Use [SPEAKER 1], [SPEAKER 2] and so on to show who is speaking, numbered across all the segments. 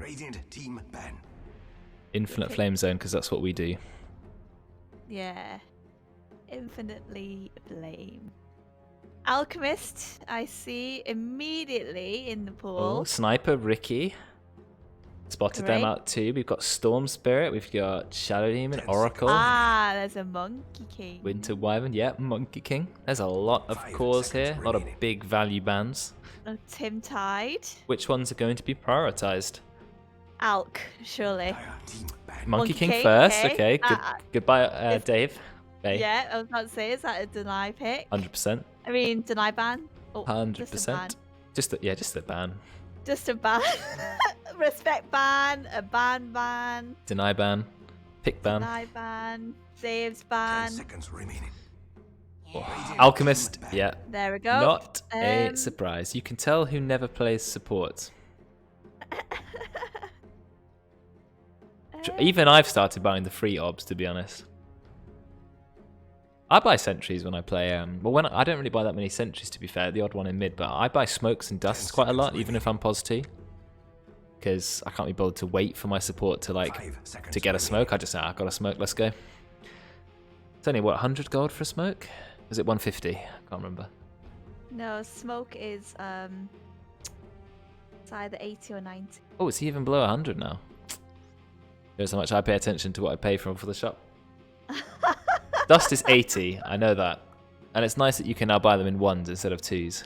[SPEAKER 1] Radiant team ban.
[SPEAKER 2] Infinite flame zone, because that's what we do.
[SPEAKER 3] Yeah. Infinitely flame. Alchemist, I see immediately in the pool.
[SPEAKER 2] Oh, Sniper, Ricky. Spotted them out too. We've got Storm Spirit, we've got Shadow Demon, Oracle.
[SPEAKER 3] Ah, there's a Monkey King.
[SPEAKER 2] Winter Wyvern, yeah, Monkey King. There's a lot of cores here, a lot of big value bans.
[SPEAKER 3] Tim Tide.
[SPEAKER 2] Which ones are going to be prioritized?
[SPEAKER 3] Alk, surely.
[SPEAKER 2] Monkey King first, okay. Goodbye,
[SPEAKER 3] It's-
[SPEAKER 2] Dave. Okay.
[SPEAKER 3] Yeah, I was about to say, is that a deny pick?
[SPEAKER 2] 100%.
[SPEAKER 3] I mean, deny ban? Oh,
[SPEAKER 2] 100%.
[SPEAKER 3] Just a ban.
[SPEAKER 2] Just a ban.
[SPEAKER 3] Just a ban. Respect ban, a ban.
[SPEAKER 2] Deny ban. Pick ban.
[SPEAKER 3] Deny ban. Saves ban.
[SPEAKER 1] 10 seconds remaining.
[SPEAKER 2] Alchemist, yeah.
[SPEAKER 3] There we go.
[SPEAKER 2] Not a surprise. You can tell who never plays support. Even I've started buying the free obs, to be honest. I buy sentries when I play. Well, I don't really buy that many sentries, to be fair. The odd one in mid, but I buy smokes and dusts quite a lot, even if I'm pos 2, because I can't be bothered to wait for my support to get a smoke. I just say, I got a smoke. Let's go. It's only what, 100 gold for a smoke? Is it 150? I can't remember.
[SPEAKER 3] No, smoke is it's either 80 or 90.
[SPEAKER 2] Oh, it's even below 100 now. Shows how much I pay attention to what I pay for the shop. Dust is 80, I know that. And it's nice that you can now buy them in 1s instead of 2s.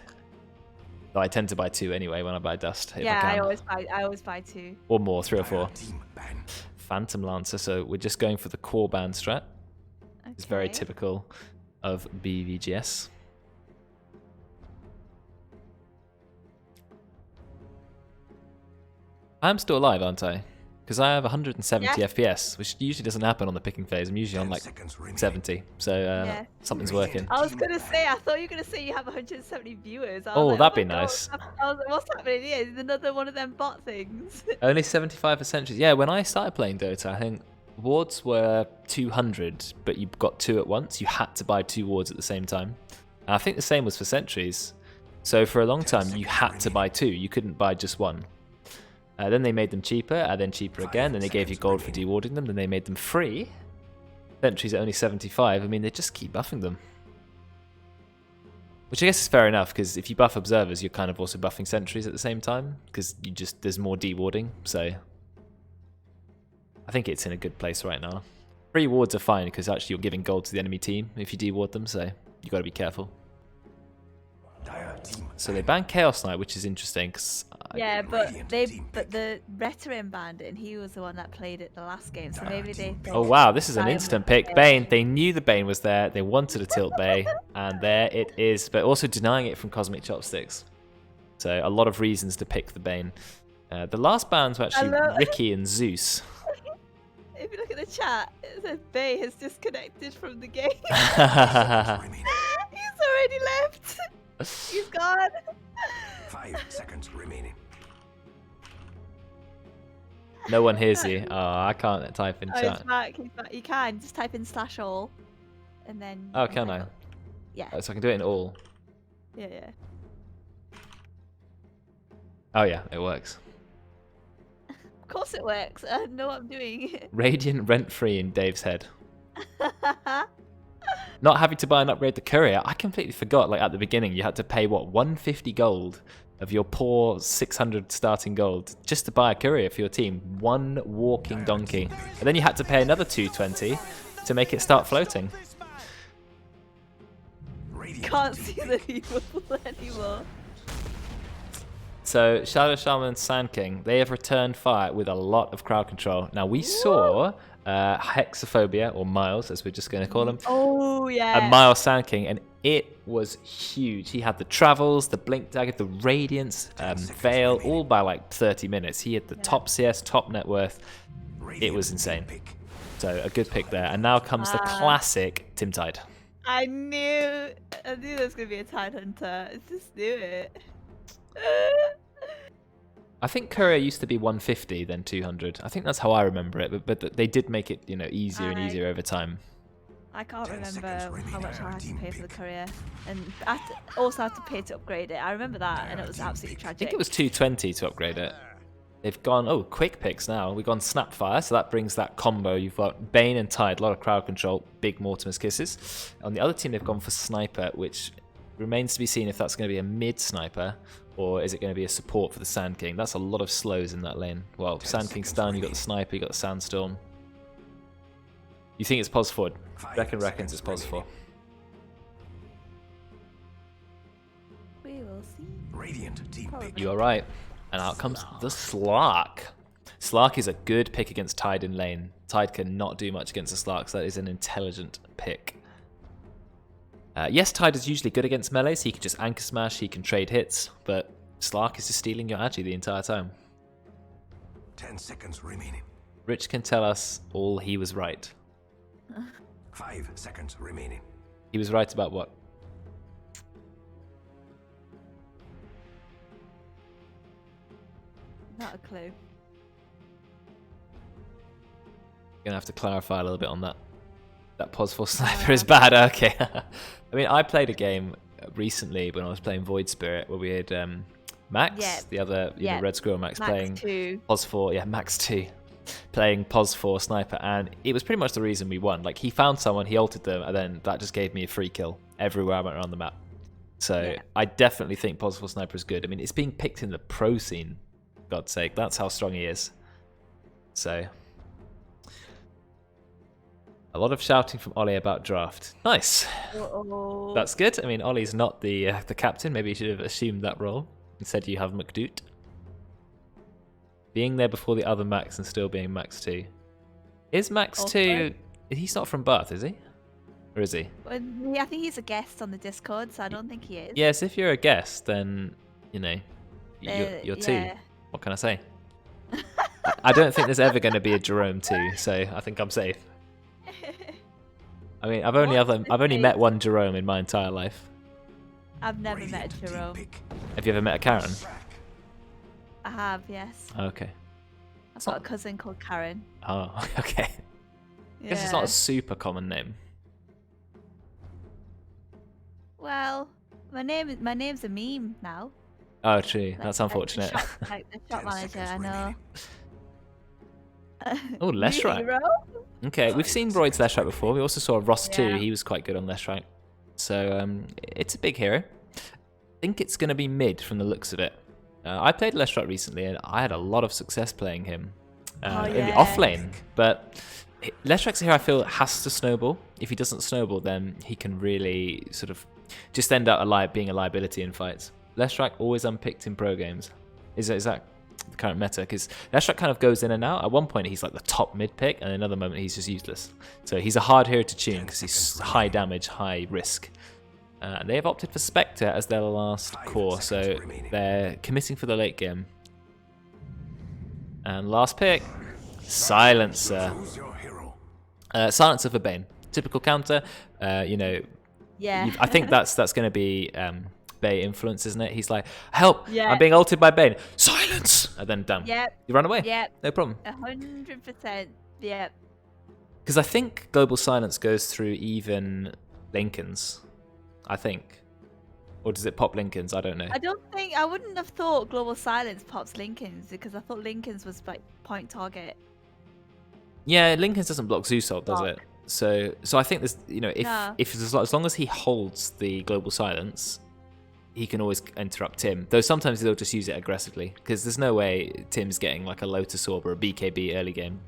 [SPEAKER 2] Though I tend to buy 2 anyway when I buy dust. If
[SPEAKER 3] Yeah,
[SPEAKER 2] I
[SPEAKER 3] always buy 2.
[SPEAKER 2] Or more, 3 or 4. Phantom Lancer, so we're just going for the core ban strat.
[SPEAKER 3] Okay.
[SPEAKER 2] It's very typical of BVGS. I'm still alive, aren't I? Because I have 170 FPS, which usually doesn't happen on the picking phase. I'm usually on like 70, so something's working.
[SPEAKER 3] I was gonna say, I thought you were gonna say you have 170 viewers. I was
[SPEAKER 2] Oh,
[SPEAKER 3] like,
[SPEAKER 2] that'd be
[SPEAKER 3] my God,
[SPEAKER 2] nice.
[SPEAKER 3] I was like, what's happening here? Is another one of them bot things?
[SPEAKER 2] Only 75 sentries. Yeah, when I started playing Dota, I think wards were 200, but you got 2 at once. You had to buy 2 wards at the same time. And I think the same was for sentries. So for a long time, you had to buy 2. You couldn't buy just 1. Then they made them cheaper, and then cheaper again. Then they gave you gold for dewarding them. Then they made them free. Sentries are only 75. I mean, they just keep buffing them. Which I guess is fair enough, because if you buff observers, you're kind of also buffing sentries at the same time, because there's more dewarding. So I think it's in a good place right now. Free wards are fine, because actually you're giving gold to the enemy team if you deward them, so you got to be careful. So they banned Chaos Knight, which is interesting, because
[SPEAKER 3] yeah, but the veteran banned it, and he was the one that played it the last game. So maybe they.
[SPEAKER 2] Oh wow, this is an instant pick. Bane. They knew the Bane was there. They wanted a tilt Bay, and there it is. But also denying it from CosmicChopsticks. So a lot of reasons to pick the Bane. The last bans were actually Ricky and Zeus.
[SPEAKER 3] If you look at the chat, it says Bay has disconnected from the game. He's already left. He's gone.
[SPEAKER 1] 5 seconds remaining.
[SPEAKER 2] No one hears you. Oh, I can't type in chat.
[SPEAKER 3] He's back. You can just type in /all, and then.
[SPEAKER 2] Oh, can I?
[SPEAKER 3] Yeah.
[SPEAKER 2] Oh, so I can do it in all.
[SPEAKER 3] Yeah.
[SPEAKER 2] Oh yeah, it works.
[SPEAKER 3] Of course it works. I know what I'm doing.
[SPEAKER 2] Radiant rent-free in Dave's head. Not having to buy and upgrade the courier. I completely forgot, like at the beginning, you had to pay, what, 150 gold of your poor 600 starting gold just to buy a courier for your team. One walking donkey. And then you had to pay another 220 to make it start floating.
[SPEAKER 3] Can't see the people anymore.
[SPEAKER 2] So, Shadow Shaman and Sand King, they have returned fire with a lot of crowd control. Now, we saw Hexaphobia, or Miles, as we're just going to call him.
[SPEAKER 3] Oh, yeah.
[SPEAKER 2] And Miles Sand King, and it was huge. He had the travels, the blink dagger, the radiance, veil, all by like 30 minutes. He had the top CS, top net worth. It was insane. So, a good pick there. And now comes the classic Tim Tide.
[SPEAKER 3] I knew there was going to be a Tide Hunter. I just knew it.
[SPEAKER 2] I think courier used to be 150, then 200. I think that's how I remember it, but they did make it, easier and easier over time.
[SPEAKER 3] I can't remember how much I had to pay for the courier, and also had to pay to upgrade it. I remember that, and it was absolutely tragic.
[SPEAKER 2] I think it was 220 to upgrade it. They've gone, oh, quick picks now. We've gone Snapfire, so that brings that combo. You've got Bane and Tide, a lot of crowd control, big Mortimer's Kisses. On the other team, they've gone for Sniper, which remains to be seen if that's going to be a mid-sniper or is it going to be a support for the Sand King. That's a lot of slows in that lane. Well, Sand King's done, you got the Sniper, you got the Sandstorm. You think it's pos forward? Reckons it's pos 4.
[SPEAKER 3] We will see.
[SPEAKER 1] Radiant team pick.
[SPEAKER 2] You are right. And out comes the Slark. Slark is a good pick against Tide in lane. Tide cannot do much against the Slark, so that is an intelligent pick. Yes, Tide is usually good against melee, so he can just anchor smash, he can trade hits, but Slark is just stealing your agi the entire time.
[SPEAKER 1] 10 seconds remaining.
[SPEAKER 2] Rich can tell us all he was right.
[SPEAKER 1] 5 seconds remaining.
[SPEAKER 2] He was right about what?
[SPEAKER 3] Not a clue.
[SPEAKER 2] Gonna have to clarify a little bit on that. That pos 4 sniper is bad. Okay. I mean, I played a game recently when I was playing Void Spirit where we had Max, the other Red Squirrel Max playing
[SPEAKER 3] 2.
[SPEAKER 2] pos 4. Yeah, Max 2 playing pos 4 sniper, and it was pretty much the reason we won. Like, he found someone, he ulted them, and then that just gave me a free kill everywhere I went around the map. So I definitely think pos 4 sniper is good. I mean, it's being picked in the pro scene. For God's sake, that's how strong he is. So. A lot of shouting from Oli about draft. Nice.
[SPEAKER 3] Uh-oh.
[SPEAKER 2] That's good. I mean, Ollie's not the captain. Maybe you should have assumed that role. Instead, you have McDoot. Being there before the other Max and still being Max 2. Is Max 2... He's not from Bath, is he? Or is he?
[SPEAKER 3] Well, I think he's a guest on the Discord, so I don't think he is.
[SPEAKER 2] Yes, if you're a guest, then, you know, you're 2.
[SPEAKER 3] Yeah.
[SPEAKER 2] What can I say? I don't think there's ever going to be a Jerome 2, so I think I'm safe. I mean, I've only met one Jerome in my entire life.
[SPEAKER 3] I've never met a Jerome.
[SPEAKER 2] Have you ever met a Karen?
[SPEAKER 3] I have, yes.
[SPEAKER 2] Okay.
[SPEAKER 3] I've got a cousin called Karen.
[SPEAKER 2] Oh, okay. I guess it's not a super common name.
[SPEAKER 3] Well, my name's a meme now.
[SPEAKER 2] Oh, true. That's unfortunate.
[SPEAKER 3] Like the shop manager, I know.
[SPEAKER 2] Oh, Leshrac. Okay, we've seen Roidz Leshrac before. We also saw Ross 2. He was quite good on Leshrac. So it's a big hero. I think it's going to be mid from the looks of it. I played Leshrac recently and I had a lot of success playing him in the off lane. But Leshrac's a hero I feel has to snowball. If he doesn't snowball, then he can really sort of just end up being a liability in fights. Leshrac always unpicked in pro games. Is that the current meta? Because Leshrac kind of goes in and out. At one point he's like the top mid pick, and another moment he's just useless. So he's a hard hero to tune because he's high damage, high risk. They have opted for Spectre as their last core, so they're committing for the late game. And last pick, Silencer. Silencer for Bane. Typical counter. You know, I think that's going to be Bay influence, isn't it? He's like, help! I'm being ulted by Bane. Silence! And then done. You run away. No problem.
[SPEAKER 3] 100%. Yep.
[SPEAKER 2] Because I think Global Silence goes through even Lincolns. I think. Or does it pop Lincolns? I don't know.
[SPEAKER 3] I wouldn't have thought Global Silence pops Lincolns, because I thought Lincolns was like point target.
[SPEAKER 2] Yeah, Lincolns doesn't block Zeusalt, does it? So I think there's, you know, if as long as he holds the Global Silence, he can always interrupt Tim. Though sometimes they'll just use it aggressively, because there's no way Tim's getting like a Lotus Orb or a BKB early game.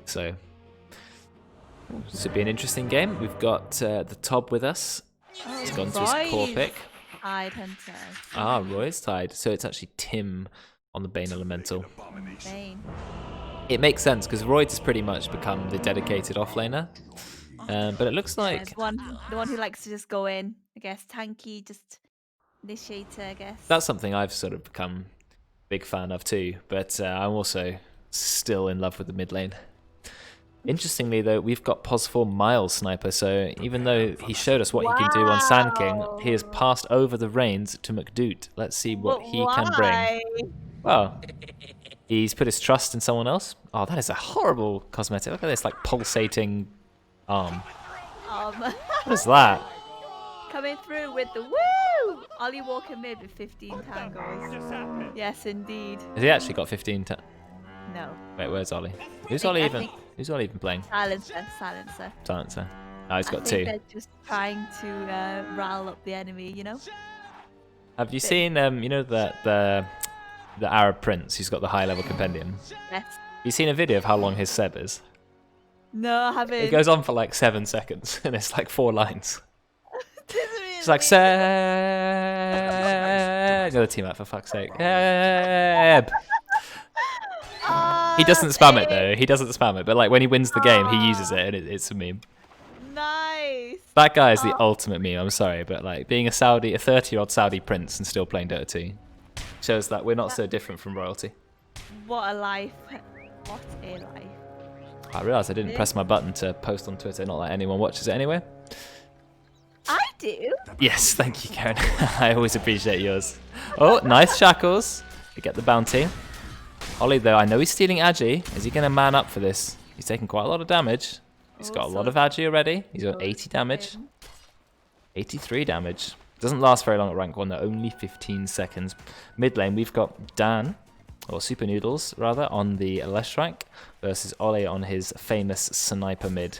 [SPEAKER 2] So this would be an interesting game. We've got TheTob with us. He's gone to his core pick.
[SPEAKER 3] Tide Hunter.
[SPEAKER 2] Roidz Tide. So it's actually Tim on the Bane Elemental.
[SPEAKER 3] Bane.
[SPEAKER 2] It makes sense because Roidz has pretty much become the dedicated offlaner. But it looks like
[SPEAKER 3] The one who likes to just go in, I guess. Tanky, just initiator, I guess.
[SPEAKER 2] that's something I've sort of become a big fan of too. But I'm also still in love with the mid lane. Interestingly, though, we've got pos 4 Miles Sniper, so even though he showed us what he can do on Sand King, he has passed over the reins to McDoot. Let's see what he can bring. Well, he's put his trust in someone else. Oh, that is a horrible cosmetic. Look at this, like, pulsating arm. What is that?
[SPEAKER 3] Coming through with the woo! Woo! Oli Walker mid with 15 tangos. Yes, indeed.
[SPEAKER 2] Has he actually got 15?
[SPEAKER 3] No.
[SPEAKER 2] Wait, where's Oli? Who's
[SPEAKER 3] I
[SPEAKER 2] Oli
[SPEAKER 3] think-
[SPEAKER 2] even? Who's Oli even playing?
[SPEAKER 3] Silencer.
[SPEAKER 2] Silencer. Oh, he's
[SPEAKER 3] I
[SPEAKER 2] got
[SPEAKER 3] think
[SPEAKER 2] 2.
[SPEAKER 3] they're just trying to rile up the enemy, you know?
[SPEAKER 2] Have you seen you know the Arab prince who's got the high level compendium?
[SPEAKER 3] Yes.
[SPEAKER 2] Have you seen a video of how long his Seb is?
[SPEAKER 3] No, I haven't.
[SPEAKER 2] It goes on for like 7 seconds and it's like 4 lines.
[SPEAKER 3] Really?
[SPEAKER 2] It's like Seb. The other team out for fuck's sake. Seb. He doesn't spam it though. He doesn't spam it, but like when he wins the game, he uses it, and it's a meme.
[SPEAKER 3] Nice.
[SPEAKER 2] That guy is the ultimate meme. I'm sorry, but like being a 30-year-old Saudi prince and still playing Dota 2 shows that we're not so different from royalty.
[SPEAKER 3] What a life. What a life.
[SPEAKER 2] I realised I didn't press my button to post on Twitter. Not that anyone watches it anyway.
[SPEAKER 3] I do.
[SPEAKER 2] Yes, thank you, Karen. I always appreciate yours. Oh, nice shackles. We get the bounty. Oli, though, I know he's stealing Agi. Is he going to man up for this? He's taking quite a lot of damage. He's got a lot of Agi already. He's got 80 damage. 83 damage. Doesn't last very long at rank 1, though. Only 15 seconds. Mid lane, we've got Dan, or SupahNoodlz, rather, on the left rank, versus Oli on his famous sniper mid.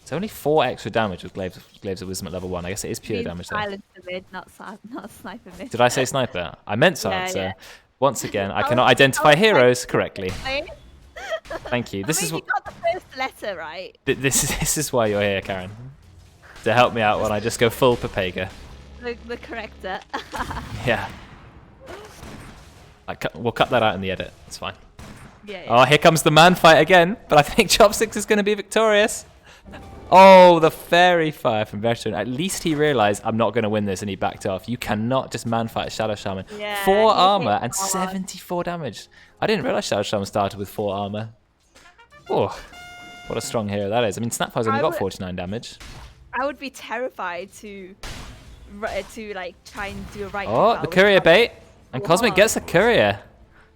[SPEAKER 2] It's only 4 extra damage with Glaives of Wisdom at level 1. I guess it is pure damage, though.
[SPEAKER 3] Silencer mid, not sniper mid.
[SPEAKER 2] Did I say sniper? I meant silencer.
[SPEAKER 3] Yeah.
[SPEAKER 2] Once again, I cannot identify heroes correctly.
[SPEAKER 3] Wait.
[SPEAKER 2] Thank you. This
[SPEAKER 3] I
[SPEAKER 2] is
[SPEAKER 3] mean, you got the first letter right.
[SPEAKER 2] this is why you're here, Karen. To help me out when I just go full Papega.
[SPEAKER 3] The corrector.
[SPEAKER 2] Yeah. We'll cut that out in the edit. It's fine.
[SPEAKER 3] Yeah.
[SPEAKER 2] Oh, here comes the man fight again. But I think Chopsticks is going to be victorious. Oh, the fairy fire from Veteran. At least he realized I'm not going to win this and he backed off. You cannot just man fight a Shadow Shaman.
[SPEAKER 3] Yeah,
[SPEAKER 2] 4
[SPEAKER 3] he
[SPEAKER 2] armor
[SPEAKER 3] hit
[SPEAKER 2] and
[SPEAKER 3] hard.
[SPEAKER 2] 74 damage. I didn't realize Shadow Shaman started with 4 armor. Oh, what a strong hero that is. I mean, Snapfire's only got 49 damage.
[SPEAKER 3] I would be terrified to like try and do a right.
[SPEAKER 2] Oh, the courier bait. And Cosmic gets the courier.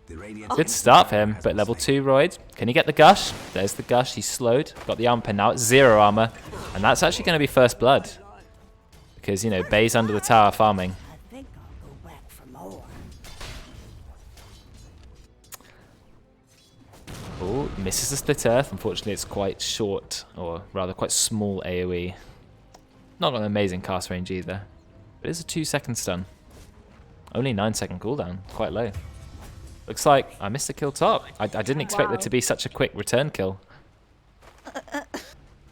[SPEAKER 1] The radiance
[SPEAKER 2] Good start for him, but level 2 Roidz. Can he get the gush? There's the gush. He's slowed. Got the armor pen now. It's 0 armor. And that's actually going to be first blood. Because, you know, Bay's under the tower farming.
[SPEAKER 4] I think I'll go back for more.
[SPEAKER 2] Oh, misses the split earth. Unfortunately, it's quite short, or rather quite small AoE. Not got an amazing cast range either. But it's a 2-second stun. Only 9-second cooldown. Quite low. Looks like I missed a kill top. I didn't expect there to be such a quick return kill.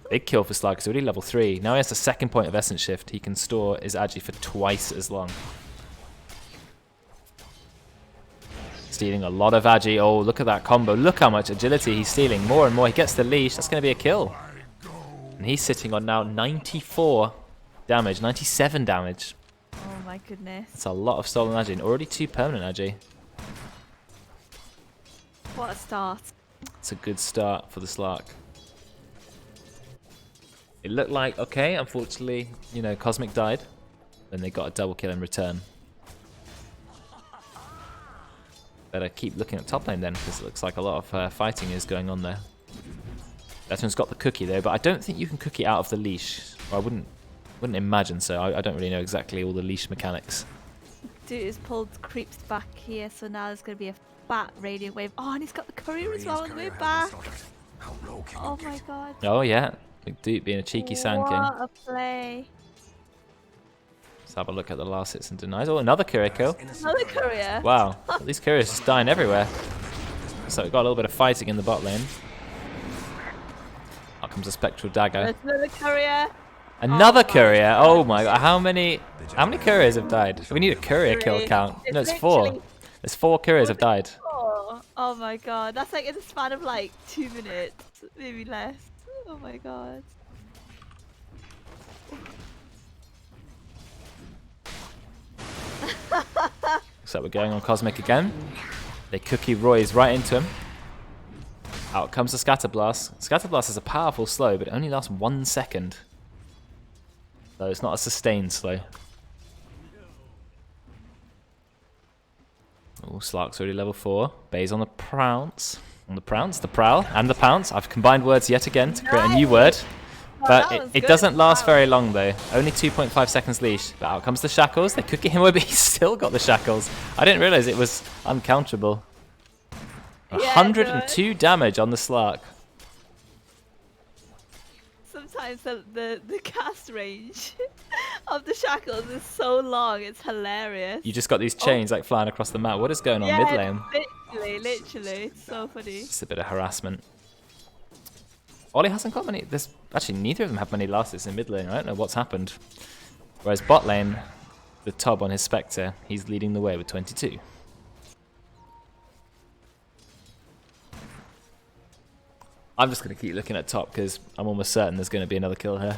[SPEAKER 2] Big kill for Slag. He's already level 3. Now he has the second point of Essence Shift. He can store his Agi for twice as long. Stealing a lot of Agi. Oh, look at that combo. Look how much agility he's stealing. More and more. He gets the leash. That's going to be a kill. And he's sitting on now 94 damage. 97 damage.
[SPEAKER 3] Oh my goodness.
[SPEAKER 2] That's a lot of stolen Agi. And already 2 permanent Agi.
[SPEAKER 3] What a start.
[SPEAKER 2] It's a good start for the Slark. It looked like, okay, unfortunately, you know, Cosmic died. Then they got a double kill in return. Better keep looking at top lane then, because it looks like a lot of fighting is going on there. Veteran's got the cookie though, but I don't think you can cookie out of the leash. Or I wouldn't imagine so. I don't really know exactly all the leash mechanics.
[SPEAKER 3] Dude is pulled creeps back here, so now there's going to be a fat radiant wave. Oh, and he's got the courier as well on the way back.
[SPEAKER 1] How low can
[SPEAKER 3] Oh
[SPEAKER 1] you
[SPEAKER 3] my
[SPEAKER 1] get?
[SPEAKER 3] god.
[SPEAKER 2] Oh yeah, McDoot being a cheeky Sand King.
[SPEAKER 3] What a play.
[SPEAKER 2] Let's have a look at the last hits and denies. Oh, another courier kill.
[SPEAKER 3] Another courier.
[SPEAKER 2] Wow, these couriers just dying everywhere. So we've got a little bit of fighting in the bot lane. Out comes a Spectral Dagger.
[SPEAKER 3] There's another courier.
[SPEAKER 2] Another courier. Oh my god, how many couriers have died? We need a courier kill count. No, it's 4.
[SPEAKER 3] literally-
[SPEAKER 2] There's 4 couriers have died.
[SPEAKER 3] Oh my god. That's like in the span of like 2 minutes. Maybe less. Oh my god.
[SPEAKER 2] So we're going on Cosmic again. They cookie Roy's right into him. Out comes the Scatter Blast. Scatter Blast is a powerful slow, but it only lasts 1 second. So it's not a sustained slow. Oh, Slark's already level 4. Bay's on the Prounce. On the Prounce, the Prowl, and the Pounce. I've combined words yet again to create a new word. But
[SPEAKER 3] that was
[SPEAKER 2] it
[SPEAKER 3] good.
[SPEAKER 2] doesn't last
[SPEAKER 3] Wow.
[SPEAKER 2] very long though. Only 2.5 seconds leash. But out comes the shackles. They could get him away, but he's still got the shackles. I didn't realize it was uncounterable.
[SPEAKER 3] Yeah,
[SPEAKER 2] 102 damage on the Slark.
[SPEAKER 3] Sometimes the cast range of the shackles is so long, it's hilarious.
[SPEAKER 2] You just got these chains like flying across the map. What is going on
[SPEAKER 3] Yeah,
[SPEAKER 2] mid lane?
[SPEAKER 3] literally, it's so funny.
[SPEAKER 2] It's a bit of harassment. Oli hasn't got many. There's actually neither of them have many losses in mid lane. I don't know what's happened. Whereas bot lane, the ToB on his Spectre, he's leading the way with 22. I'm just going to keep looking at top because I'm almost certain there's going to be another kill here.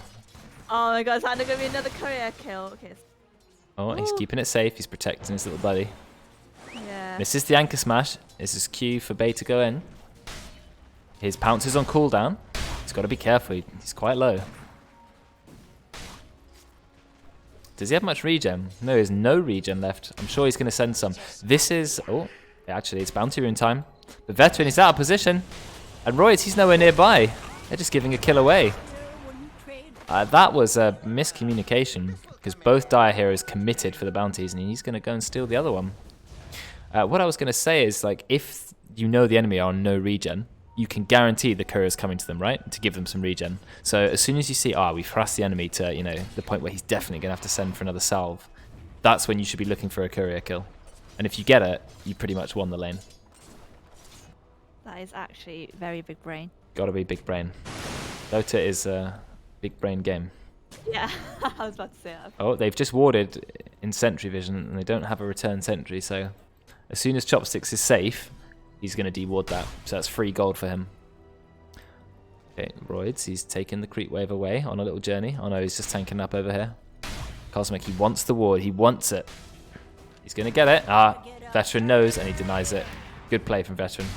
[SPEAKER 3] Oh my god, is that going to be another career kill? Okay.
[SPEAKER 2] Oh, he's keeping it safe. He's protecting his little buddy.
[SPEAKER 3] Yeah.
[SPEAKER 2] This is the anchor smash. This is Q for Bay to go in. His pounce is on cooldown. He's got to be careful. He's quite low. Does he have much regen? No, there's no regen left. I'm sure he's going to send some. This is... Oh, actually, it's bounty rune time. The veteran is out of position. And Roidz, he's nowhere nearby. They're just giving a kill away. That was a miscommunication. Because both Dire Heroes committed for the bounties. And he's going to go and steal the other one. What I was going to say is, like, if you know the enemy are on no regen, you can guarantee the courier's coming to them, right? To give them some regen. So as soon as you see, we've harassed the enemy to, you know, the point where he's definitely going to have to send for another salve, that's when you should be looking for a courier kill. And if you get it, you pretty much won the lane.
[SPEAKER 3] That is actually very big brain.
[SPEAKER 2] Gotta be big brain. Dota is a big brain game.
[SPEAKER 3] Yeah, I was about to say that.
[SPEAKER 2] Oh, they've just warded in sentry vision, and they don't have a return sentry, so as soon as Chopsticks is safe, he's going to de-ward that. So that's free gold for him. Okay, Roidz, he's taking the creep wave away on a little journey. Oh no, he's just tanking up over here. Cosmic, he wants the ward. He wants it. He's going to get it. Veteran knows, and he denies it. Good play from Veteran.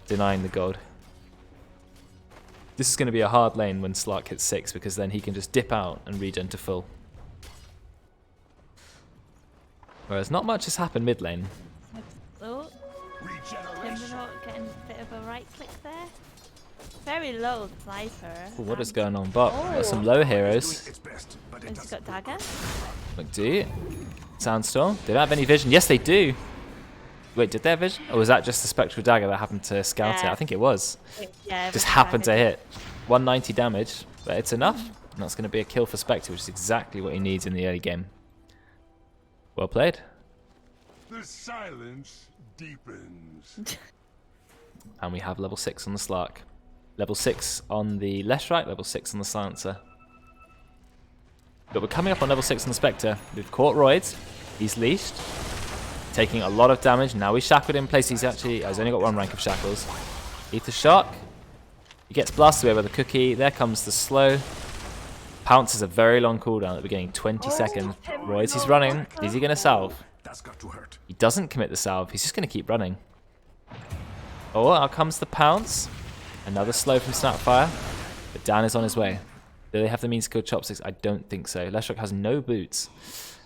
[SPEAKER 2] Denying the gold. This is going to be a hard lane when Slark hits 6, because then he can just dip out and regen to full. Whereas not much has happened mid lane.
[SPEAKER 3] Oh, Timbonaut getting a bit of a right click there. Very low sniper.
[SPEAKER 2] Ooh, what is going on bot? Got some low heroes.
[SPEAKER 1] Its best, but it
[SPEAKER 3] He's
[SPEAKER 1] doesn't.
[SPEAKER 3] got dagger.
[SPEAKER 2] McDoot. Sandstorm. They don't have any vision. Yes, they do. Wait, did they have vision? Or was that just the spectral dagger that happened to scout it?
[SPEAKER 3] Yeah.
[SPEAKER 2] I think it was.
[SPEAKER 3] Yeah,
[SPEAKER 2] Just happened to hit. 190 damage, but it's enough. And that's going to be a kill for Spectre, which is exactly what he needs in the early game. Well played.
[SPEAKER 5] The silence deepens.
[SPEAKER 2] And we have level 6 on the Slark. Level 6 on the Leshrac, level 6 on the Silencer. But we're coming up on level 6 on the Spectre. We've caught Roidz. He's leashed. Taking a lot of damage. Now he's shackled in place. He's only got 1 rank of shackles. Ether Shock. He gets blasted away by the cookie. There comes the slow. Pounce is a very long cooldown at the beginning. 20 seconds. Roidz, he's running. Is he going to salve?
[SPEAKER 1] That's got to hurt.
[SPEAKER 2] He doesn't commit the salve. He's just going to keep running. Oh, out comes the Pounce. Another slow from Snapfire. But Dan is on his way. Do they have the means to kill Chopsticks? I don't think so. Leshrac has no boots.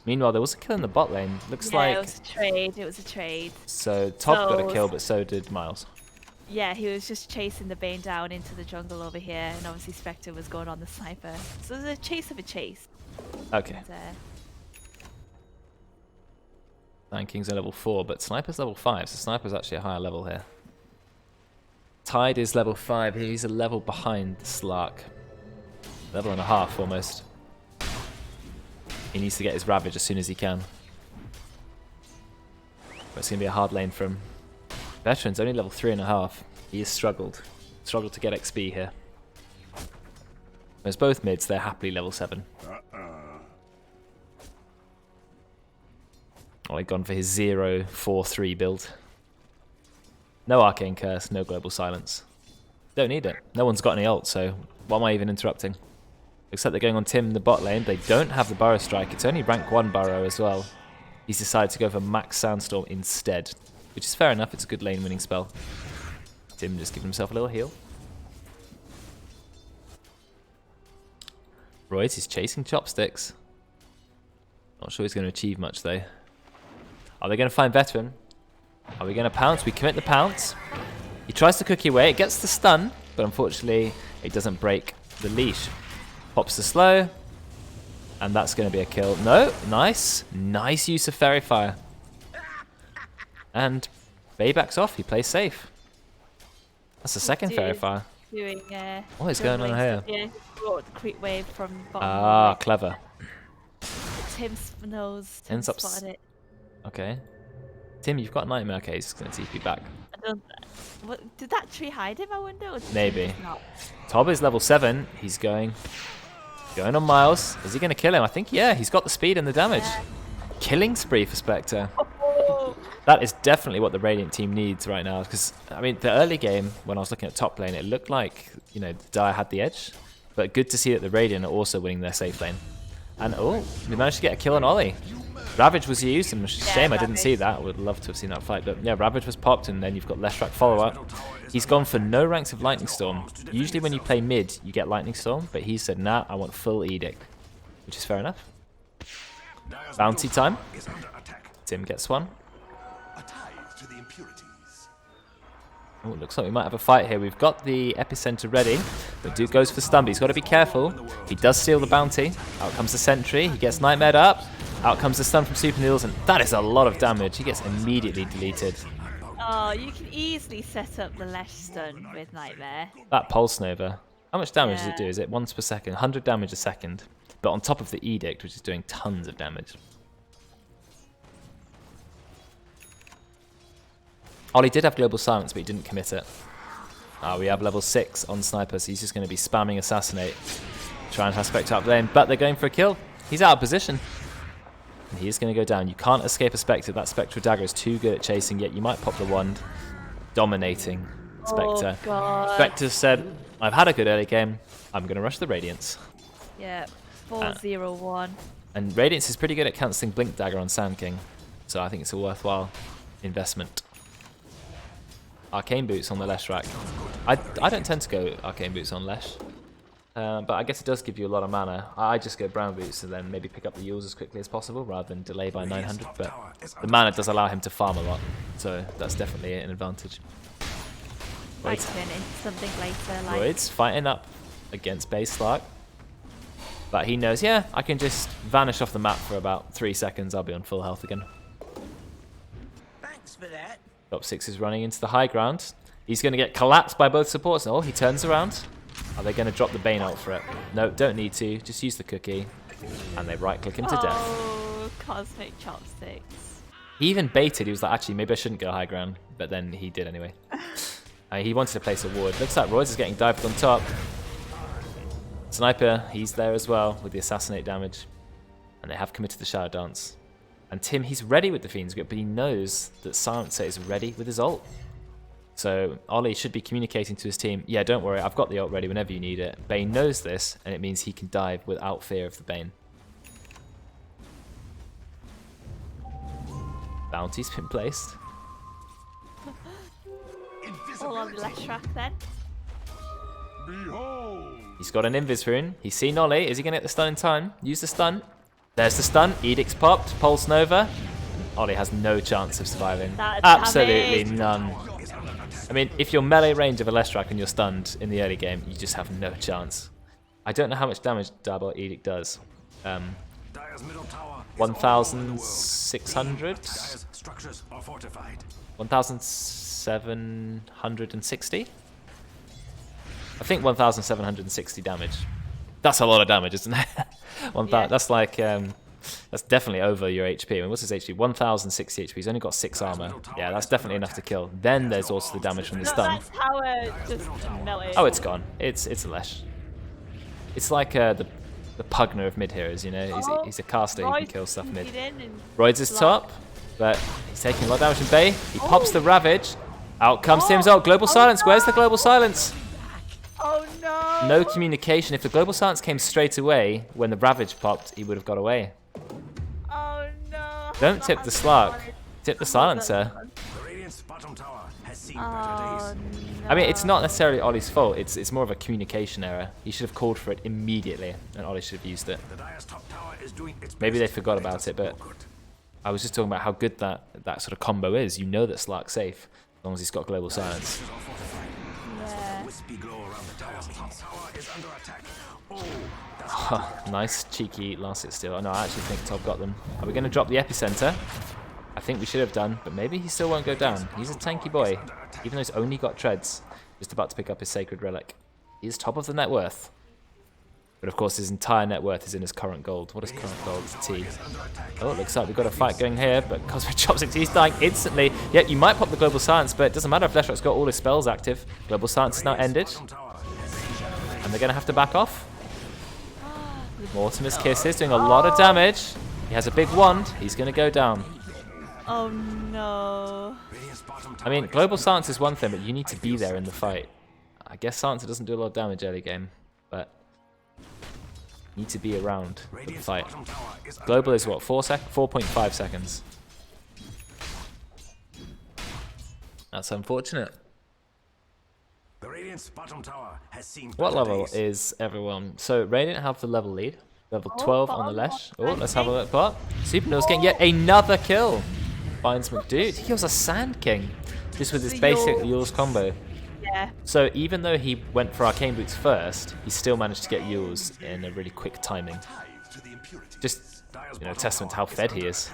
[SPEAKER 2] Meanwhile, there was a kill in the bot lane. Looks like...
[SPEAKER 3] it was a trade. It was a trade.
[SPEAKER 2] So ToB got a kill, but so did Miles.
[SPEAKER 3] Yeah, he was just chasing the Bane down into the jungle over here, and obviously Spectre was going on the sniper. So it was a chase of a chase.
[SPEAKER 2] Okay.
[SPEAKER 3] And,
[SPEAKER 2] Nine Kings are level 4, but Sniper's level 5, so Sniper's actually a higher level here. Tide is level 5. He's a level behind the Slark. Level and a half, almost. He needs to get his Ravage as soon as he can. But it's going to be a hard lane from Veteran's only level 3.5. He has struggled. Struggled to get XP here. Whereas both mids, they're happily level 7. Oh, he'd gone for his 0-4-3 build. No Arcane Curse, no Global Silence. Don't need it. No one's got any ult, so why am I even interrupting? Except they're going on Tim in the bot lane. They don't have the Burrow Strike. It's only rank 1 Burrow as well. He's decided to go for Max Sandstorm instead, which is fair enough. It's a good lane winning spell. Tim just giving himself a little heal. Roidz is chasing Chopsticks. Not sure he's going to achieve much though. Are they going to find Veteran? Are we going to pounce? We commit the pounce. He tries to cookie away. It gets the stun, but unfortunately it doesn't break the leash. Pops the slow. And that's going to be a kill. No, nice. Nice use of Fairy Fire. And Bay backs off. He plays safe. That's the second Fairy Fire.
[SPEAKER 3] Doing,
[SPEAKER 2] What is going on here?
[SPEAKER 3] Yeah, brought the creep wave from bottom.
[SPEAKER 2] Ah, clever.
[SPEAKER 3] Tim knows. Tim
[SPEAKER 2] Ends up
[SPEAKER 3] spotted it.
[SPEAKER 2] Okay. Tim, you've got Nightmare. Okay, he's going to TP back.
[SPEAKER 3] I don't. What, did that tree hide him? I wonder. Or did
[SPEAKER 2] Maybe.
[SPEAKER 3] Tim just not?
[SPEAKER 2] Tob is level 7. He's going on Miles. Is he going to kill him? I think, yeah, he's got the speed and the damage.
[SPEAKER 3] Yeah.
[SPEAKER 2] Killing spree for Spectre.
[SPEAKER 3] Oh,
[SPEAKER 2] That is definitely what the Radiant team needs right now. Because, I mean, the early game, when I was looking at top lane, it looked like, you know, Dire had the edge. But good to see that the Radiant are also winning their safe lane. And, oh, we managed to get a kill on Oli. Ravage was used, and shame I didn't see that. I would love to have seen that fight. But, yeah, Ravage was popped, and then you've got Leshrac follow-up. He's gone for no ranks of Lightning Storm. Usually when you play mid, you get Lightning Storm. But he said, nah, I want full Edict. Which is fair enough. Bounty time. Tim gets one. Oh, it looks like we might have a fight here. We've got the Epicenter ready. But Duke goes for stun, but he's got to be careful. He does steal the bounty. Out comes the sentry. He gets nightmared up. Out comes the stun from SupahNoodlz, and that is a lot of damage. He gets immediately deleted.
[SPEAKER 3] oh, you can easily set up the Lesh stun with Nightmare.
[SPEAKER 2] That Pulse Nova. How much damage does it do? Is it once per second? 100 damage a second. But on top of the Edict, which is doing tons of damage. Oli did have Global Silence, but he didn't commit it. We have level 6 on Sniper, so he's just going to be spamming Assassinate. Try and have Spectre up lane, but they're going for a kill. He's out of position. And he is going to go down. You can't escape a Spectre. That Spectral Dagger is too good at chasing, yet you might pop the wand. Dominating Spectre.
[SPEAKER 3] Oh, God.
[SPEAKER 2] Spectre said, I've had a good early game. I'm going to rush the Radiance.
[SPEAKER 3] Yeah, 4-0-1.
[SPEAKER 2] And Radiance is pretty good at cancelling Blink Dagger on Sand King. So I think it's a worthwhile investment. Arcane Boots on the Leshrac. I don't tend to go Arcane Boots on Lesh. But I guess it does give you a lot of mana. I just go Brown Boots and then maybe pick up the Yules as quickly as possible rather than delay by 900. But the mana does allow him to farm a lot. So that's definitely an advantage.
[SPEAKER 3] Might turn into something later. Like
[SPEAKER 2] Roidz fighting up against Base Slark. But he knows, yeah, I can just vanish off the map for about 3 seconds. I'll be on full health again.
[SPEAKER 4] Thanks for that.
[SPEAKER 2] Top 6 is running into the high ground. He's going to get collapsed by both supports. Oh, he turns around. Are they going to drop the Bane ult for it? No, don't need to. Just use the cookie. And they right-click him to death.
[SPEAKER 3] Oh, CosmicChopsticks.
[SPEAKER 2] He even baited. He was like, actually, maybe I shouldn't go high ground. But then he did anyway. He wanted to place a ward. Looks like Roidz is getting dived on top. Sniper, he's there as well with the Assassinate damage. And they have committed the Shadow Dance. And Tim, he's ready with the Fiend's Grip, but he knows that Silencer is ready with his ult. So Oli should be communicating to his team, yeah, don't worry, I've got the ult ready whenever you need it. Bane knows this, and it means he can dive without fear of the Bane. Bounty's been placed.
[SPEAKER 3] All on the Leshrac then.
[SPEAKER 5] Behold!
[SPEAKER 2] He's got an Invis rune. He's seen Oli. Is he going to get the stun in time? Use the stun. There's the stun. Edict's popped. Pulse Nova. Oli has no chance of surviving.
[SPEAKER 3] That's
[SPEAKER 2] Absolutely
[SPEAKER 3] damage.
[SPEAKER 2] none. I mean, if you're melee range of a Leshrac and you're stunned in the early game, you just have no chance. I don't know how much damage Double Edict does. 1,600? 1,760? I think 1,760 damage. That's a lot of damage, isn't it?
[SPEAKER 3] Yeah.
[SPEAKER 2] That's like, that's definitely over your HP. I mean, what's his HP? 1,060 HP. He's only got 6 armor. Yeah, that's definitely enough to kill. Then there's also the damage from the stun.
[SPEAKER 3] That tower just melted.
[SPEAKER 2] Oh, it's gone. It's a Lesh. It's like the Pugner of mid heroes, you know? He's a caster who can kill stuff mid. Roidz is top, but he's taking a lot of damage from Bay. He pops the Ravage. Out comes Tim's ult. Global Silence.
[SPEAKER 3] no.
[SPEAKER 2] Where's the Global Silence?
[SPEAKER 3] Oh no!
[SPEAKER 2] No communication. If the Global Silence came straight away when the Ravage popped, he would have got away.
[SPEAKER 3] Oh no!
[SPEAKER 2] Don't tip the Slark. Tip the Silencer.
[SPEAKER 3] Oh, no.
[SPEAKER 2] I mean, it's not necessarily Oli's fault. It's more of a communication error. He should have called for it immediately, and Oli should have used it. Maybe they forgot about it, but I was just talking about how good that sort of combo is. You know that Slark's safe as long as he's got Global Silence.
[SPEAKER 3] Yeah.
[SPEAKER 1] wispy glow around the tower. Top tower is under attack. Oh,
[SPEAKER 2] Nice cheeky last hit steal. Oh, no, I actually think Tob got them. Are we going to drop the epicenter? I think we should have done, but maybe he still won't go down. He's a tanky boy, even though he's only got treads. Just about to pick up his sacred relic. He's top of the net worth. But of course his entire net worth is in his current gold. What is current gold? It's T. Oh, it looks like we've got a fight going here, but CosmicChopsticks, he's dying instantly. Yep, you might pop the Global Silence, but it doesn't matter if Leshrak's got all his spells active. Global Silence is now ended. And they're going to have to back off. Mortimer's Kiss is doing a lot of damage. He has a big wand. He's going to go down.
[SPEAKER 3] Oh no.
[SPEAKER 2] I mean, Global Silence is one thing, but you need to be there in the fight. I guess Silencer doesn't do a lot of damage early game, but you need to be around for the fight. Global is what, 4.5 seconds. That's unfortunate.
[SPEAKER 1] the Radiant's bottom tower has seen
[SPEAKER 2] What
[SPEAKER 1] better
[SPEAKER 2] level
[SPEAKER 1] days.
[SPEAKER 2] is everyone? So Radiant have the level lead. Level 12 on the Lesh. Oh, let's have a look. But SupahNoodlz getting yet another kill. Finds McDoot. He kills a Sand King. Just with his
[SPEAKER 3] The
[SPEAKER 2] basic
[SPEAKER 3] Yule.
[SPEAKER 2] Yule's combo.
[SPEAKER 3] Yeah.
[SPEAKER 2] So even though he went for Arcane Boots first, he still managed to get Yule's in a really quick timing. Just, you know, testament to how fed he is.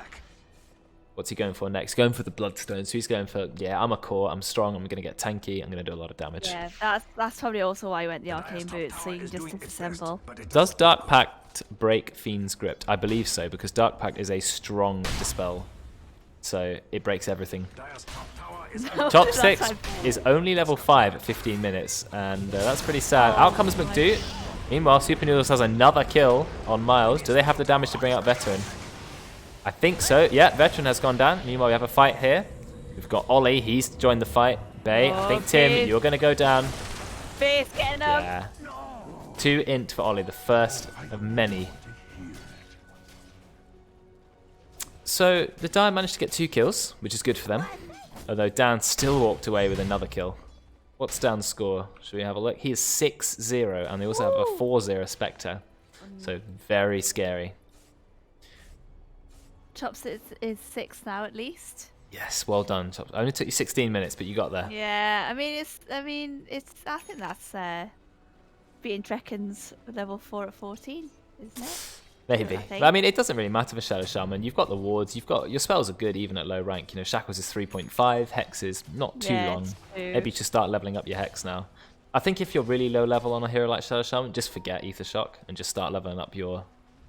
[SPEAKER 2] What's he going for next? Going for the Bloodstone. So he's going for, yeah, I'm a core, I'm strong, I'm going to get tanky, I'm going to do a lot of damage.
[SPEAKER 3] Yeah, that's probably also why I went the arcane boots, so you can just disassemble.
[SPEAKER 2] Does Dark Pact break Fiend's Grip? I believe so, because Dark Pact is a strong dispel. So it breaks everything. Chopsticks is only level 5 at 15 minutes, and that's pretty sad. Out comes McDoot. Meanwhile, SupahNoodlz has another kill on Miles. Do they have the damage to bring out Veteran? I think so. Yeah, Veteran has gone down. Meanwhile, we have a fight here. We've got Oli. He's joined the fight. Bay, I think Tim,
[SPEAKER 3] Fizz.
[SPEAKER 2] you're going to go down.
[SPEAKER 3] Fizz, getting up.
[SPEAKER 2] Yeah. 2 int for Oli, the first of many. So the Dire managed to get 2 kills, which is good for them. Although Dan still walked away with another kill. What's Dan's score? Should we have a look? He is 6-0, and they also have a 4-0 Spectre. So very scary.
[SPEAKER 3] Chopsticks is 6 now at least.
[SPEAKER 2] Yes, well done. Chops. Only took you 16 minutes, but you got there.
[SPEAKER 3] Yeah, I mean I think that's beating Drekken's level 4 at 14, isn't it?
[SPEAKER 2] Maybe. But I mean, it doesn't really matter for Shadow Shaman. You've got the wards. You've got your spells are good even at low rank. You know, Shackles is 3.5. Hex is not too long.
[SPEAKER 3] it's 2.
[SPEAKER 2] Maybe you should start leveling up your Hex now. I think if you're really low level on a hero like Shadow Shaman, just forget Ether Shock and just start leveling up your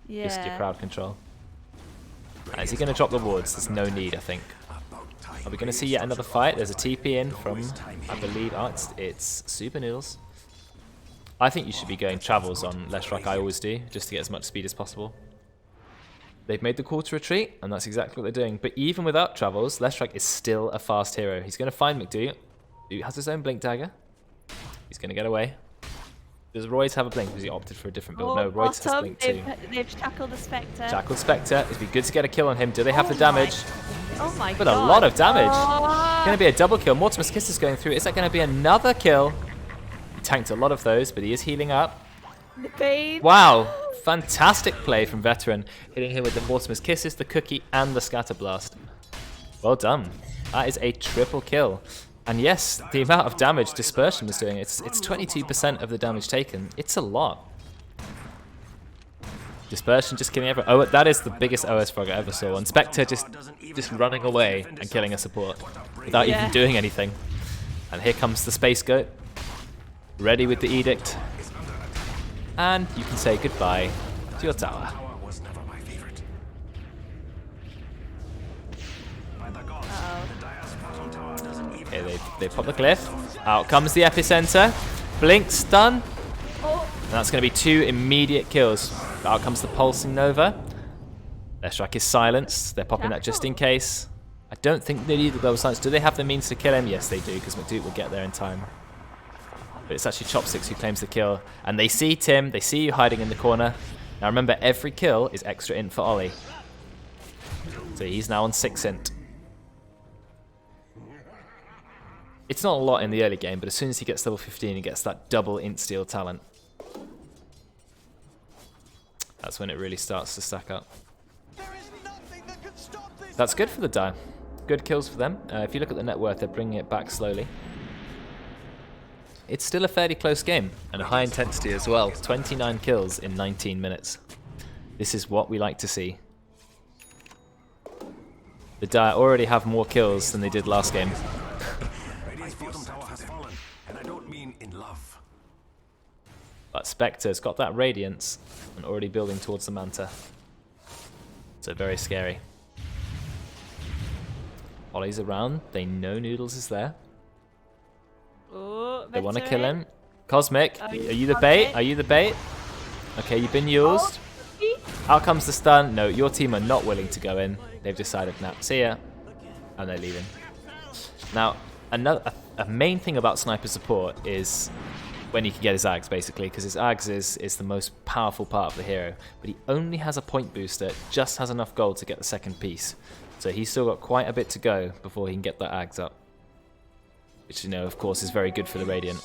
[SPEAKER 2] your crowd control. Is he going to drop the wards? There's no need, I think. Are we going to see yet another fight? There's a TP in from, I believe, it's SupahNoodlz. I think you should be going travels on Leshrak, I always do, just to get as much speed as possible. They've made the call to retreat, and that's exactly what they're doing. But even without travels, Leshrak is still a fast hero. He's going to find McDoot, who has his own Blink Dagger. He's going to get away. Does Roidz have a Blink? Because he opted for a different build. No, Roidz has Blink too.
[SPEAKER 3] They've shackled the Spectre.
[SPEAKER 2] Shackled Spectre. It'd be good to get a kill on him. Do they have the damage?
[SPEAKER 3] Oh my god.
[SPEAKER 2] But a lot of damage.
[SPEAKER 3] Oh.
[SPEAKER 2] Going to be a double kill. Mortimer's Kiss is going through. Is that going to be another kill? He tanked a lot of those, but he is healing up.
[SPEAKER 3] The pain.
[SPEAKER 2] Wow. Fantastic play from Veteran. Hitting him with the Mortimer's Kisses, the Cookie, and the Scatter Blast. Well done. That is a triple kill. And yes, the amount of damage Dispersion is doing, it's 22% of the damage taken. It's a lot. Dispersion just killing everyone. Oh, that is the biggest OS frog I ever saw. And Spectre just running away and killing a support without even doing anything. And here comes the Space Goat, ready with the Edict. And you can say goodbye to your tower. Okay, they pop the glyph. Out comes the epicenter. Blink stun. And that's going to be 2 immediate kills. Out comes the pulsing Nova. Leshrak is silenced. They're popping that just in case. I don't think they need the Global Silence. Do they have the means to kill him? Yes, they do, because McDoot will get there in time. But it's actually Chopsticks who claims the kill. And they see Tim. They see you hiding in the corner. Now remember, every kill is extra int for Oli. So he's now on 6 int. It's not a lot in the early game, but as soon as he gets level 15, he gets that double int steal talent. That's when it really starts to stack up. That's good for the Dire. Good kills for them. If you look at the net worth, they're bringing it back slowly. it's still a fairly close game and a high intensity as well. 29 kills in 19 minutes. This is what we like to see. The Dire already have more kills than they did last game.
[SPEAKER 1] Radiant's bottom tower has fallen, and I don't mean in love.
[SPEAKER 2] But Spectre's got that Radiance and already building towards the Manta. So very scary. Oli's around. They know Noodles is there.
[SPEAKER 3] Oh,
[SPEAKER 2] They want to
[SPEAKER 3] veteran.
[SPEAKER 2] kill him. Cosmic,
[SPEAKER 3] Oh,
[SPEAKER 2] are you the bait?
[SPEAKER 3] Cosmic.
[SPEAKER 2] Are you the bait? Okay, you've been used.
[SPEAKER 3] Oh,
[SPEAKER 2] Out comes the stun. No, your team are not willing to go in. They've decided, nah, see ya. And they're leaving. Now, a main thing about sniper support is when he can get his Ags, basically, because his Ags is the most powerful part of the hero. But he only has a point booster, just has enough gold to get the second piece. So he's still got quite a bit to go before he can get that Ags up. Which, you know, of course, is very good for the Radiant.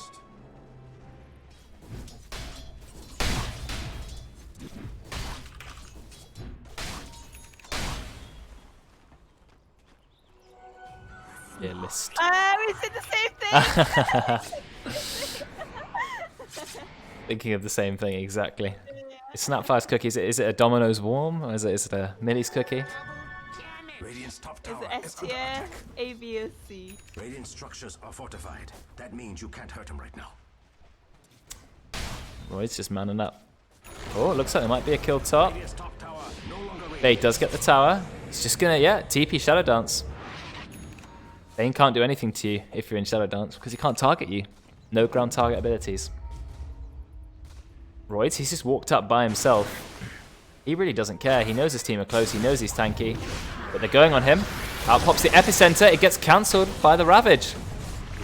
[SPEAKER 2] Yeah, list.
[SPEAKER 3] we said the same thing.
[SPEAKER 2] Thinking of the same thing, exactly. Is Snapfire's cookie, is it a Domino's warm? Or is it a Millie's cookie?
[SPEAKER 1] Radiant's top
[SPEAKER 3] Is
[SPEAKER 1] tower
[SPEAKER 3] it
[SPEAKER 1] is
[SPEAKER 3] S
[SPEAKER 1] under
[SPEAKER 3] tier,
[SPEAKER 1] attack.
[SPEAKER 3] A, B, or C?
[SPEAKER 1] Radiant structures are fortified. That means you can't hurt him right now.
[SPEAKER 2] Roidz just manning up. Oh, it looks like there might be a kill top.
[SPEAKER 1] Radiant's top tower no longer
[SPEAKER 2] Bane does get the tower. He's just gonna, yeah, TP Shadow Dance. Bane can't do anything to you if you're in Shadow Dance because he can't target you. No ground target abilities. Roidz, he's just walked up by himself. He really doesn't care. He knows his team are close. He knows he's tanky. But they're going on him. Out pops the epicenter. It gets cancelled by the Ravage.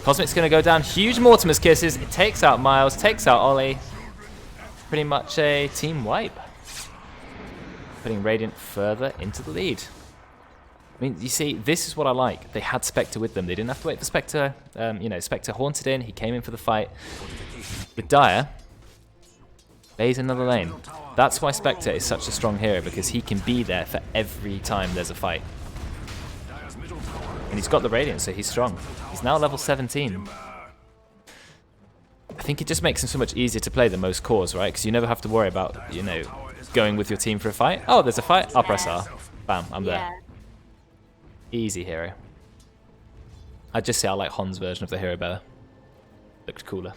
[SPEAKER 2] Cosmic's going to go down. Huge Mortimer's Kisses. It takes out Miles. Takes out Oli. Pretty much a team wipe. Putting Radiant further into the lead. I mean, you see, this is what I like. They had Spectre with them. They didn't have to wait for Spectre. You know, Spectre haunted in. He came in for the fight. With Dire, Bay's another lane. That's why Spectre is such a strong hero, because he can be there for every time there's a fight. And he's got the Radiant, so he's strong. He's now level 17. I think it just makes him so much easier to play than most cores, right? Because you never have to worry about, you know, going with your team for a fight. Oh, there's a fight? I'll press R. Bam, I'm there.
[SPEAKER 3] Yeah.
[SPEAKER 2] Easy hero. I'd just say I like Hon's version of the hero better. Looked cooler.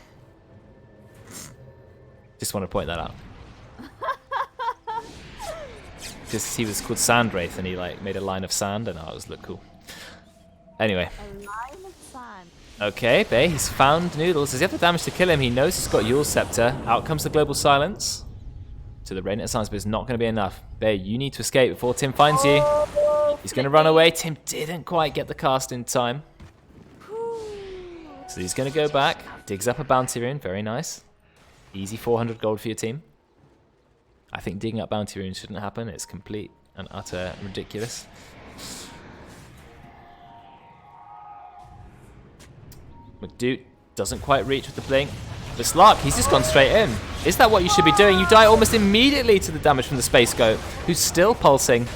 [SPEAKER 2] Just want to point that out. Because he was called Sand Wraith and he like made a line of sand and it was looked cool. Anyway.
[SPEAKER 3] A line of sand.
[SPEAKER 2] Okay, Bay, he's found Noodles. Does he have the damage to kill him? He knows he's got Yule's Scepter. Out comes the Global Silence. To the Radiant Silence, but it's not going to be enough. Bay, you need to escape before Tim finds you. He's going to run away. Tim didn't quite get the cast in time. So he's going to go back. Digs up a Bounty Rune. Very nice. Easy 400 gold for your team. I think digging up Bounty Runes shouldn't happen. It's complete and utter ridiculous. McDoot doesn't quite reach with the blink. The Slark, he's just gone straight in. Is that what you should be doing? You die almost immediately to the damage from the Space Goat, who's still pulsing.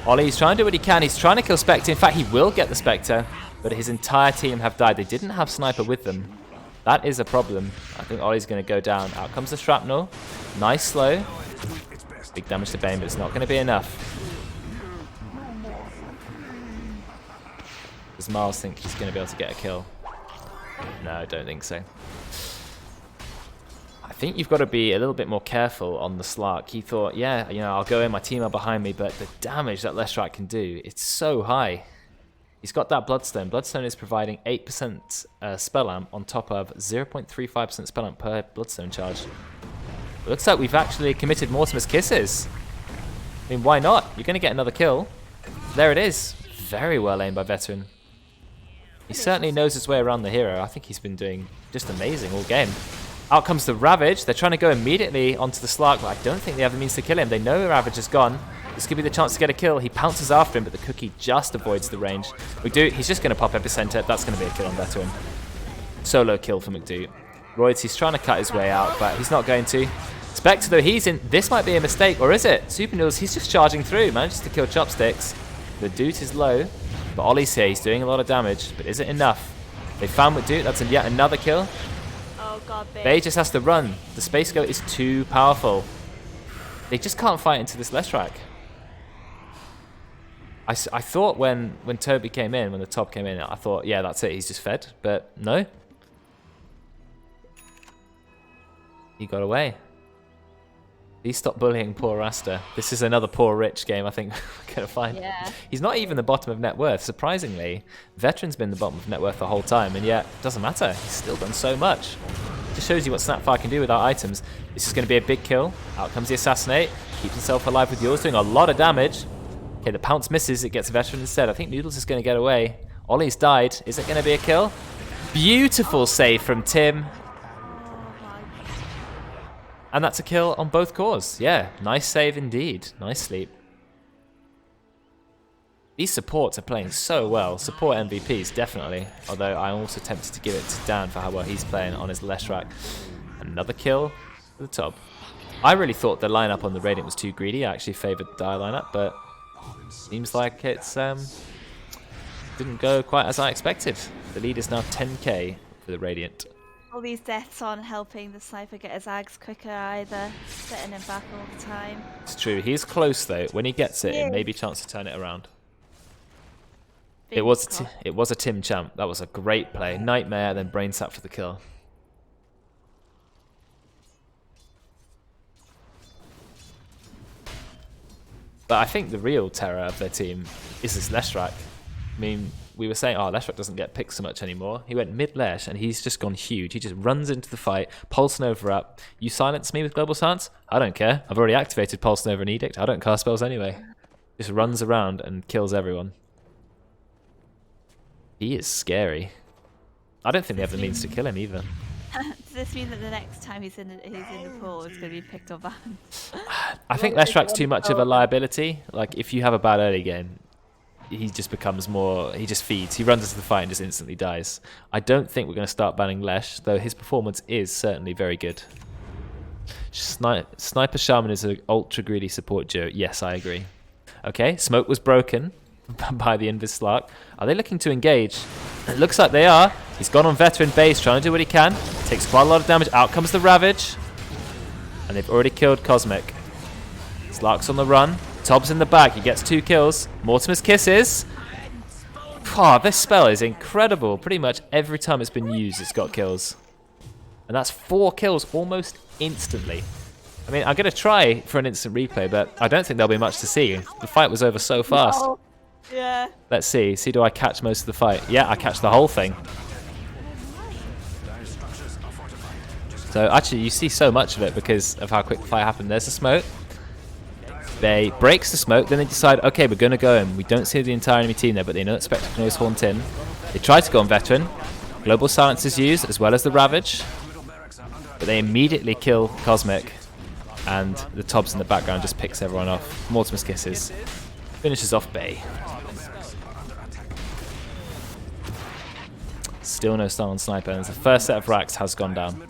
[SPEAKER 2] Oli's trying to do what he can. He's trying to kill Spectre. In fact, he will get the Spectre, but his entire team have died. They didn't have Sniper with them. That is a problem. I think Oli's going to go down. Out comes the Shrapnel. Nice slow. Big damage to Bane, but it's not going to be enough. Does Miles think he's going to be able to get a kill? No, I don't think so. I think you've got to be a little bit more careful on the Slark. He thought, yeah, you know, I'll go in, my team are behind me, but the damage that Leshrac can do, it's so high. He's got that Bloodstone. Bloodstone is providing 8% spell amp on top of 0.35% spell amp per Bloodstone charge. It looks like we've actually committed Mortimer's Kisses. I mean, why not? You're going to get another kill. There it is. Very well aimed by Veteran. He certainly knows his way around the hero. I think he's been doing just amazing all game. Out comes the Ravage. They're trying to go immediately onto the Slark, but I don't think they have the means to kill him. They know the Ravage is gone. This could be the chance to get a kill. He pounces after him, but the Cookie just avoids the range. McDoot, he's just going to pop Epicenter. That's going to be a kill on Veteran. Solo kill for McDoot. Roidz, he's trying to cut his way out, but he's not going to. Spectre, though, he's in. This might be a mistake, or is it? SupahNoodlz, he's just charging through. Manages to kill Chopsticks. The Doot is low, but Oli's here. He's doing a lot of damage, but is it enough? They found McDoot. That's yet another kill.
[SPEAKER 3] Oh, Oh god,
[SPEAKER 2] Bay just has to run. The Space Goat is too powerful. They just can't fight into this Leshrac. I thought when Toby came in, when the top came in, I thought, yeah, that's it, he's just fed. But no. He got away. He stopped bullying poor Rasta. This is another poor rich game I think we're going to find.
[SPEAKER 3] Yeah.
[SPEAKER 2] He's not even the bottom of net worth. Surprisingly, Veteran's been the bottom of net worth the whole time, and yet it doesn't matter. He's still done so much. Just shows you what Snapfire can do without items. This is going to be a big kill. Out comes the Assassinate. Keeps himself alive with yours, doing a lot of damage. Okay, the Pounce misses. It gets Veteran instead. I think Noodles is going to get away. Ollie's died. Is it going to be a kill? Beautiful save from Tim. And that's a kill on both cores. Yeah, nice save indeed. Nice sleep. These supports are playing so well. Support MVPs, definitely. Although I'm also tempted to give it to Dan for how well he's playing on his Leshrac. Another kill for the top. I really thought the lineup on the Radiant was too greedy. I actually favoured the Dire lineup, but seems like it's didn't go quite as I expected. The lead is now 10k for the Radiant.
[SPEAKER 3] All these deaths aren't helping the sniper get his ags quicker either, setting him back all the time.
[SPEAKER 2] It's true. He's close though. When he gets it, it may be a chance to turn it around. It was a Tim champ. That was a great play. Nightmare, then brain sap for the kill. But I think the real terror of their team is this Leshrac. I mean, we were saying, oh, Leshrac doesn't get picked so much anymore. He went mid-Lesh, and he's just gone huge. He just runs into the fight, Pulse Nova up. You silence me with Global Silence? I don't care. I've already activated Pulse Nova and Edict. I don't cast spells anyway. Just runs around and kills everyone. He is scary. I don't think they have the means to kill him either.
[SPEAKER 3] Does this mean that the next time he's in the pool, it's going to be picked or banned?
[SPEAKER 2] I think Leshrac's too much of a liability. Like, if you have a bad early game, he just becomes more... He just feeds. He runs into the fight and just instantly dies. I don't think we're going to start banning Lesh, though his performance is certainly very good. Sniper Shaman is an ultra greedy support duo. Yes, I agree. Okay, smoke was broken by the Invis Slark. Are they looking to engage? It looks like they are. He's gone on veteran base, trying to do what he can. Takes quite a lot of damage. Out comes the Ravage. And they've already killed Cosmic. Slark's on the run. Tob's in the back. He gets 2 kills. Mortimer's Kisses. Oh, this spell is incredible. Pretty much every time it's been used, it's got kills. And that's 4 kills almost instantly. I mean, I'm going to try for an instant replay, but I don't think there'll be much to see. The fight was over so fast.
[SPEAKER 3] No. Yeah.
[SPEAKER 2] Let's see. See, do I catch most of the fight? Yeah, I catch the whole thing. So actually, you see so much of it because of how quick the fight happened. There's the smoke. They breaks the smoke. Then they decide, okay, we're going to go in. We don't see the entire enemy team there, but they know Spectre can always haunt in. They try to go on veteran. Global Silence is used, as well as the Ravage. But they immediately kill Cosmic. And the Tobs in the background just picks everyone off. Mortimer's Kisses. Finishes off Bay. Still no stun on Sniper. And the first set of racks has gone down.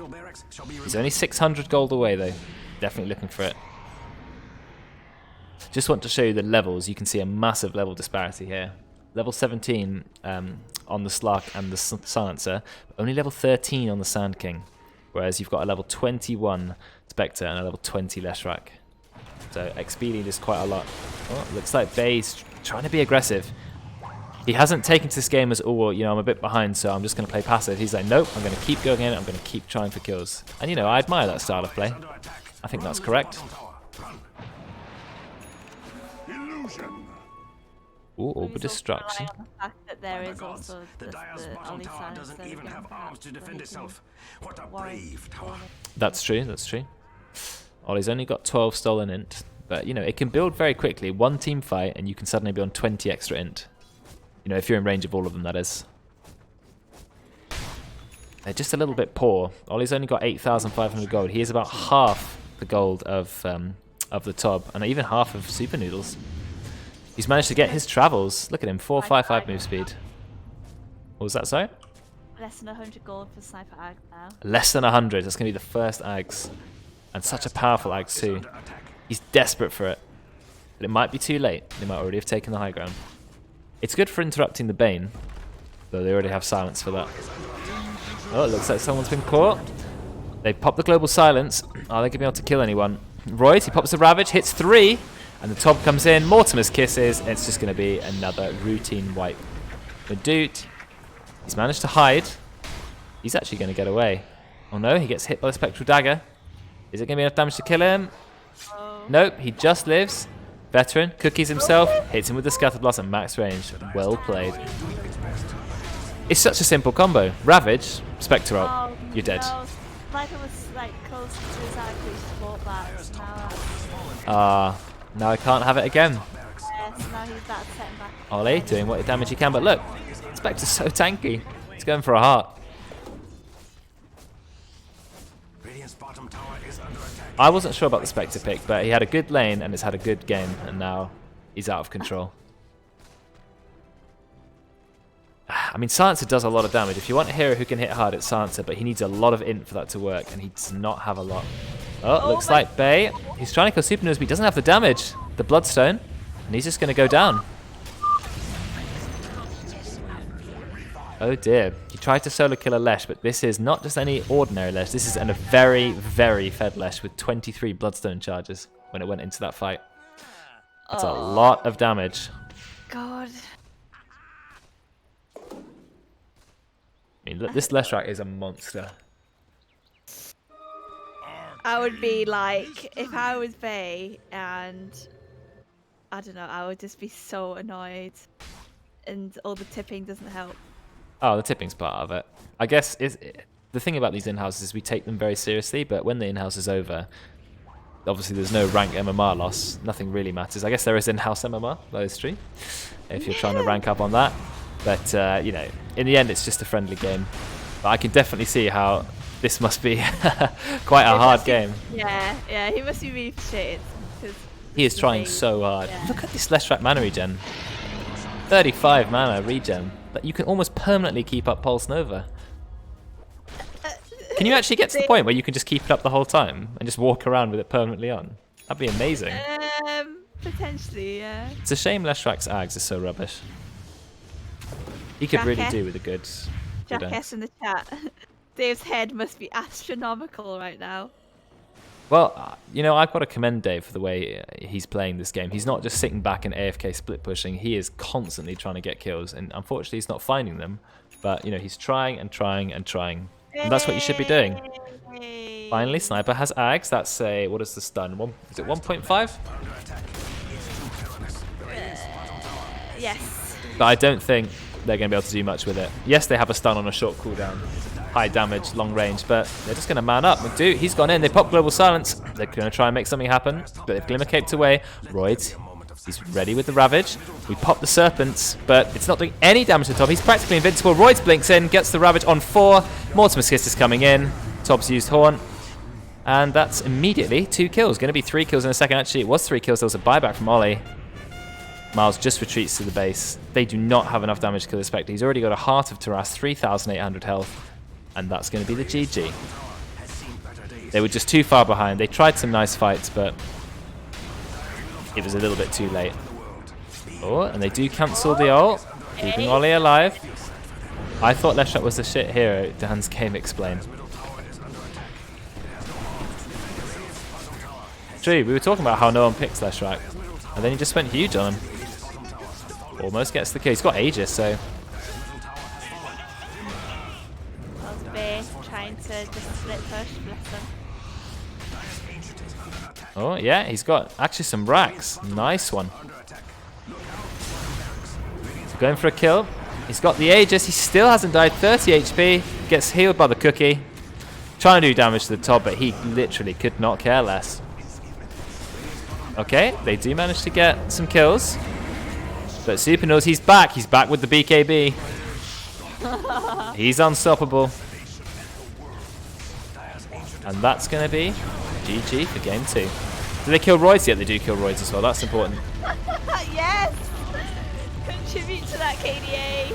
[SPEAKER 2] He's only 600 gold away though. Definitely looking for it. Just want to show you the levels. You can see a massive level disparity here. Level 17 on the Slark and the Silencer. Only level 13 on the Sand King. Whereas you've got a level 21 Spectre and a level 20 Leshrac. So XP lead is quite a lot. Oh, looks like Bay's trying to be aggressive. He hasn't taken to this game as, oh, well, you know, I'm a bit behind, so I'm just going to play passive. He's like, nope, I'm going to keep going in. I'm going to keep trying for kills. And, you know, I admire that style of play. I think that's correct. Ooh, Orb of Destruction.
[SPEAKER 3] On the fact that there is also
[SPEAKER 1] the Dire's bottom
[SPEAKER 3] Oli
[SPEAKER 1] tower
[SPEAKER 3] Silence,
[SPEAKER 1] doesn't
[SPEAKER 3] so
[SPEAKER 1] even
[SPEAKER 3] again,
[SPEAKER 1] have arms to defend itself. What a brave tower.
[SPEAKER 2] That's true, that's true. Ollie's only got 12 stolen int. But, you know, it can build very quickly. One team fight, and you can suddenly be on 20 extra int. You know, if you're in range of all of them, that is. They're just a little bit poor. Ollie's only got 8,500 gold. He is about half the gold of the ToB, and even half of SupahNoodlz. He's managed to get his travels. Look at him, 455 move speed. What was that, sorry?
[SPEAKER 3] Less than 100 gold for Sniper Ag now.
[SPEAKER 2] Less than 100. That's going to be the first Ags. And such a powerful Ags too. He's desperate for it. But it might be too late. They might already have taken the high ground. It's good for interrupting the Bane. Though they already have silence for that. Oh, it looks like someone's been caught. They pop the global silence. Are they going to be able to kill anyone? Roidz, he pops the Ravage, hits 3, and the ToB comes in. Mortimer's kisses. It's just going to be another routine wipe. McDoot, he's managed to hide. He's actually going to get away. Oh no, he gets hit by the Spectral Dagger. Is it going to be enough damage to kill him? Nope, he just lives. Veteran, cookies himself, hits him with the Scatterblast at max range. Well played. It's such a simple combo. Ravage, Spectre ult, you're dead.
[SPEAKER 3] No. Sniper was like close to exactly support that.
[SPEAKER 2] Now I can't have it again.
[SPEAKER 3] Yes, now he's that setting back.
[SPEAKER 2] Oli doing what damage he can, but look, Spectre's so tanky. He's going for a heart.
[SPEAKER 1] Radiant's bottom tower is under attack.
[SPEAKER 2] I wasn't sure about the Spectre pick, but he had a good lane and it's had a good game, and now he's out of control. I mean, Silencer does a lot of damage. If you want a hero who can hit hard, it's Silencer, but he needs a lot of int for that to work, and he does not have a lot. Oh, looks like Bay. He's trying to kill SupahNoodlz, but he doesn't have the damage. The Bloodstone, and he's just going to go down. Oh dear. He tried to solo kill a Lesh, but this is not just any ordinary Lesh. This is a very, very fed Lesh with 23 Bloodstone charges when it went into that fight. That's a lot of damage.
[SPEAKER 3] God.
[SPEAKER 2] I mean, look, this Leshrac is a monster.
[SPEAKER 3] I would be like, if I was Bay and I don't know, I would just be so annoyed, and all the tipping doesn't help.
[SPEAKER 2] Oh, the tipping's part of it. I guess the thing about these in-houses is we take them very seriously, but when the in-house is over, obviously there's no rank MMR loss. Nothing really matters. I guess there is in-house MMR, that is true, if you're trying to rank up on that. But, you know, in the end, it's just a friendly game. But I can definitely see how this must be quite a hard game.
[SPEAKER 3] Yeah, he must be really frustrated.
[SPEAKER 2] He is trying so hard. Yeah. Look at this Leshrac mana regen. 35 mana regen. But you can almost permanently keep up Pulse Nova. Can you actually get to the point where you can just keep it up the whole time and just walk around with it permanently on? That'd be amazing.
[SPEAKER 3] Potentially, yeah.
[SPEAKER 2] It's a shame Leshrac's Ags is so rubbish. He could really do with a good
[SPEAKER 3] Jackass in the chat. Dave's head must be astronomical right now.
[SPEAKER 2] Well, you know, I've got to commend Dave for the way he's playing this game. He's not just sitting back and AFK split pushing. He is constantly trying to get kills, and unfortunately he's not finding them. But, you know, he's trying and trying and trying. And that's what you should be doing. Finally, Sniper has Ags. That's a, what is the stun? Is it 1.5?
[SPEAKER 3] Yes.
[SPEAKER 2] But I don't think they're going to be able to do much with it. Yes, they have a stun on a short cooldown. High damage, long range, but they're just going to man up. McDoot, he's gone in. They pop Global Silence. They're going to try and make something happen, but they've Glimmer Caped away. Roidz, he's ready with the Ravage. We pop the Serpents, but it's not doing any damage to ToB. He's practically invincible. Roidz blinks in, gets the Ravage on 4. Mortimer's Kiss is coming in. ToB's used Horn. And that's immediately 2 kills. Going to be 3 kills in a second. Actually, it was 3 kills. There was a buyback from Oli. Miles just retreats to the base. They do not have enough damage to kill the Spectre. He's already got a Heart of Taras, 3,800 health. And that's going to be the GG. They were just too far behind. They tried some nice fights, but it was a little bit too late. Oh, and they do cancel the ult, keeping Oli alive. I thought Leshrac was the shit hero. Dan's game explained. True, we were talking about how no one picks Leshrac, and then he just went huge on him. Almost gets the kill. He's got Aegis, so...
[SPEAKER 3] Trying to just split push, bless him.
[SPEAKER 2] Oh, yeah, he's got actually some racks. Nice one. Going for a kill. He's got the Aegis. He still hasn't died. 30 HP. Gets healed by the cookie. Trying to do damage to the top, but he literally could not care less. Okay, they do manage to get some kills. But SupahNoodlz, he's back. He's back with the BKB. He's unstoppable. And that's going to be GG for game 2. Do they kill Roidz yet? They do kill Roidz as well. That's important.
[SPEAKER 3] Yes! Contribute to that KDA.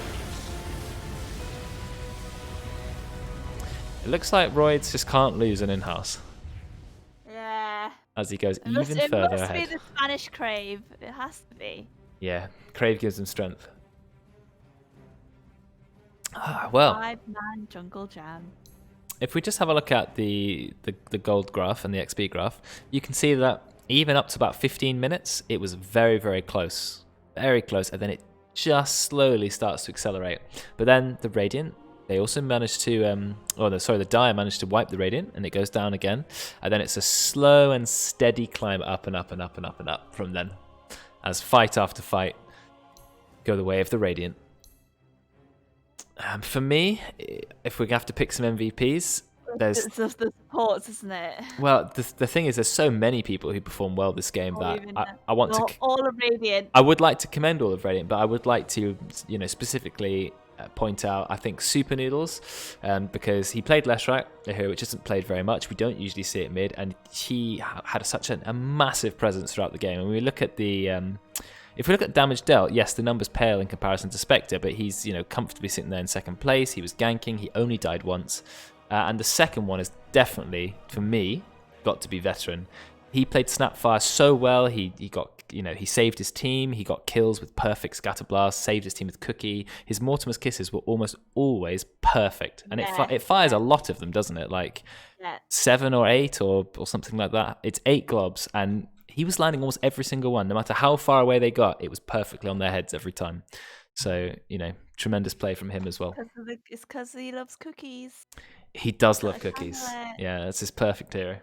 [SPEAKER 2] It looks like Roidz just can't lose an in-house.
[SPEAKER 3] Yeah.
[SPEAKER 2] As he goes even further ahead.
[SPEAKER 3] It must be the Spanish Crave. It has to be.
[SPEAKER 2] Yeah, Crave gives him strength. Ah, well.
[SPEAKER 3] 5-man jungle jam.
[SPEAKER 2] if we just have a look at the gold graph and the XP graph, you can see that even up to about 15 minutes, it was very, very close. Very close. And then it just slowly starts to accelerate. But then the Radiant, they also managed to, the Dire managed to wipe the Radiant, and it goes down again. And then it's a slow and steady climb up and up and up and up and up from then. As fight after fight go the way of the Radiant. For me, if we have to pick some MVPs, there's
[SPEAKER 3] the supports, isn't it?
[SPEAKER 2] Well, the thing is, there's so many people who perform well this game that I want to.
[SPEAKER 3] All of Radiant.
[SPEAKER 2] I would like to commend all of Radiant, but I would like to, specifically point out, I think SupahNoodlz, because he played Leshrac, which isn't played very much. We don't usually see it mid, and he had such a massive presence throughout the game. And we look at the. If we look at damage dealt, yes, the numbers pale in comparison to Spectre, but he's comfortably sitting there in second place. He was ganking. He only died once. And the second one is definitely, for me, got to be Veteran. He played Snapfire so well. He got, he saved his team. He got kills with perfect Scatterblast, saved his team with Cookie. His Mortimer's Kisses were almost always perfect. And it fires a lot of them, doesn't it? Like 7 or 8 or something like that. It's 8 globs, and he was landing almost every single one. No matter how far away they got, it was perfectly on their heads every time. So, tremendous play from him as well.
[SPEAKER 3] It's because he loves cookies.
[SPEAKER 2] He does love cookies. Yeah, that's his perfect hero.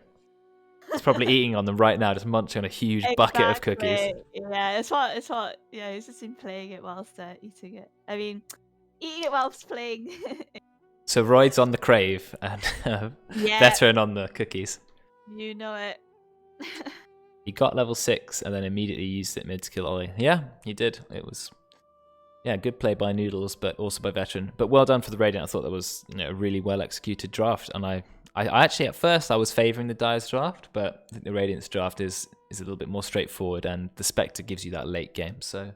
[SPEAKER 2] He's probably eating on them right now, just munching on a huge bucket of cookies.
[SPEAKER 3] Yeah, it's what. Yeah, he's just been playing it whilst eating it. I mean, eating it whilst playing.
[SPEAKER 2] So Roidz on the crave and Veteran on the cookies.
[SPEAKER 3] You know it.
[SPEAKER 2] He got level 6 and then immediately used it mid to kill Oli. Yeah, he did. It was good play by Noodles, but also by Veteran. But well done for the Radiant. I thought that was a really well executed draft. And I actually, at first, I was favouring the Dire's draft, but I think the Radiant's draft is a little bit more straightforward, and the Spectre gives you that late game. So,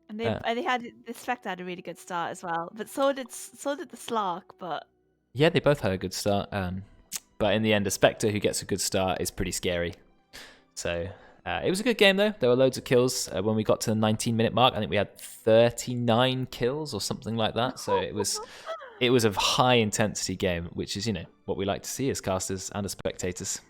[SPEAKER 3] and the Spectre had a really good start as well, but so did the Slark. But
[SPEAKER 2] yeah, they both had a good start. But in the end, a Spectre who gets a good start is pretty scary. So. It was a good game though. There were loads of kills. When we got to the 19-minute mark, I think we had 39 kills or something like that. So it was a high intensity game, which is what we like to see as casters and as spectators.